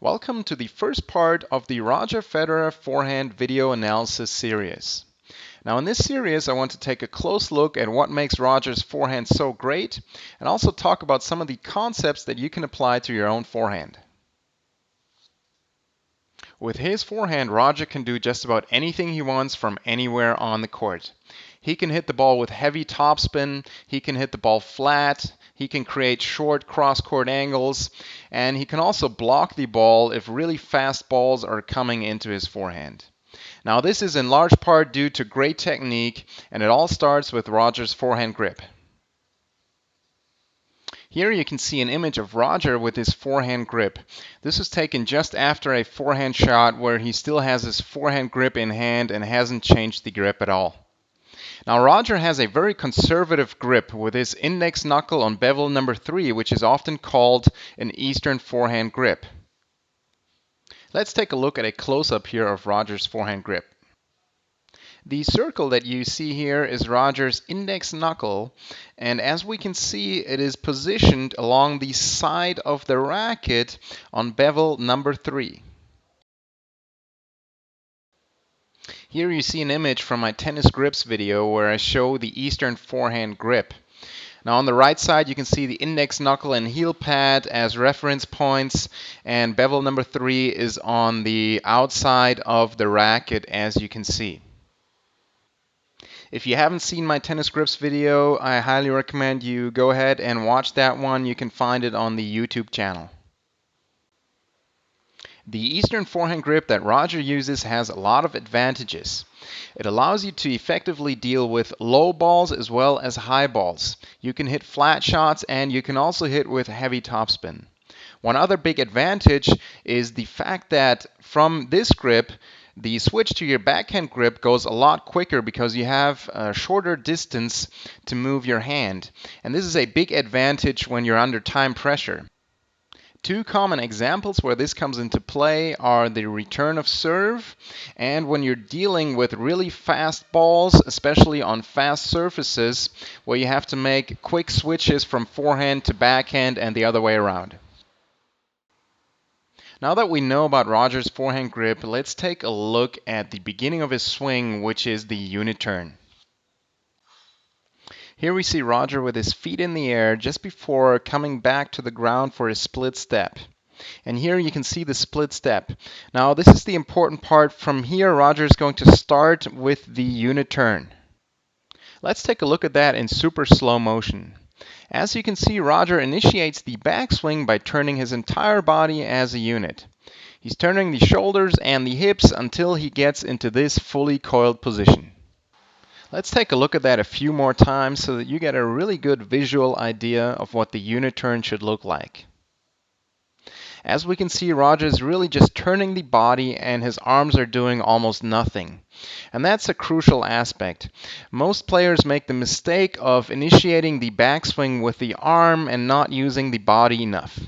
Welcome to the first part of the Roger Federer Forehand video analysis series. Now in this series I want to take a close look at what makes Roger's forehand so great and also talk about some of the concepts that you can apply to your own forehand. With his forehand, Roger can do just about anything he wants from anywhere on the court. He can hit the ball with heavy topspin, he can hit the ball flat, he can create short cross-court angles, and he can also block the ball if really fast balls are coming into his forehand. Now this is in large part due to great technique, and it all starts with Roger's forehand grip. Here you can see an image of Roger with his forehand grip. This was taken just after a forehand shot where he still has his forehand grip in hand and hasn't changed the grip at all. Now Roger has a very conservative grip with his index knuckle on bevel number 3, which is often called an Eastern forehand grip. Let's take a look at a close-up here of Roger's forehand grip. The circle that you see here is Roger's index knuckle, and as we can see, it is positioned along the side of the racket on bevel number 3. Here you see an image from my tennis grips video where I show the Eastern forehand grip. Now on the right side you can see the index knuckle and heel pad as reference points, and bevel number 3 is on the outside of the racket, as you can see. If you haven't seen my tennis grips video, I highly recommend you go ahead and watch that one. You can find it on the YouTube channel. The Eastern forehand grip that Roger uses has a lot of advantages. It allows you to effectively deal with low balls as well as high balls. You can hit flat shots and you can also hit with heavy topspin. One other big advantage is the fact that from this grip, the switch to your backhand grip goes a lot quicker because you have a shorter distance to move your hand. And this is a big advantage when you're under time pressure. Two common examples where this comes into play are the return of serve and when you're dealing with really fast balls, especially on fast surfaces, where you have to make quick switches from forehand to backhand and the other way around. Now that we know about Roger's forehand grip, let's take a look at the beginning of his swing, which is the unit turn. Here we see Roger with his feet in the air just before coming back to the ground for his split step. And here you can see the split step. Now this is the important part. From here, Roger is going to start with the unit turn. Let's take a look at that in super slow motion. As you can see, Roger initiates the backswing by turning his entire body as a unit. He's turning the shoulders and the hips until he gets into this fully coiled position. Let's take a look at that a few more times so that you get a really good visual idea of what the unit turn should look like. As we can see, Roger is really just turning the body and his arms are doing almost nothing. And that's a crucial aspect. Most players make the mistake of initiating the backswing with the arm and not using the body enough.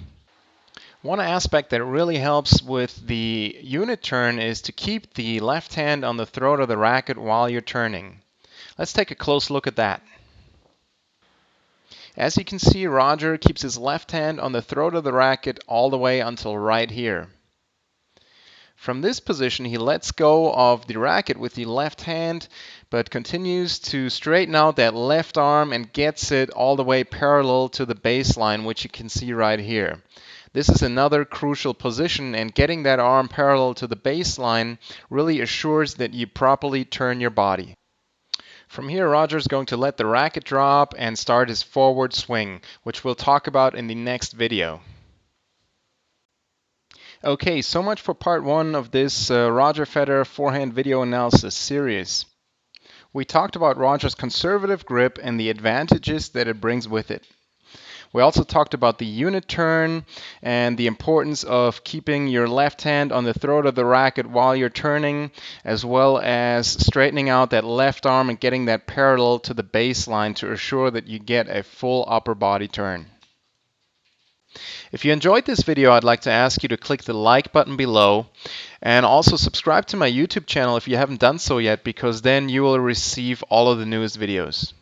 One aspect that really helps with the unit turn is to keep the left hand on the throat of the racket while you're turning. Let's take a close look at that. As you can see, Roger keeps his left hand on the throat of the racket all the way until right here. From this position, he lets go of the racket with the left hand, but continues to straighten out that left arm and gets it all the way parallel to the baseline, which you can see right here. This is another crucial position, and getting that arm parallel to the baseline really assures that you properly turn your body. From here, Roger is going to let the racket drop and start his forward swing, which we'll talk about in the next video. Okay, so much for part 1 of this Roger Federer forehand video analysis series. We talked about Roger's conservative grip and the advantages that it brings with it. We also talked about the unit turn and the importance of keeping your left hand on the throat of the racket while you're turning, as well as straightening out that left arm and getting that parallel to the baseline to assure that you get a full upper body turn. If you enjoyed this video, I'd like to ask you to click the like button below and also subscribe to my YouTube channel if you haven't done so yet, because then you will receive all of the newest videos.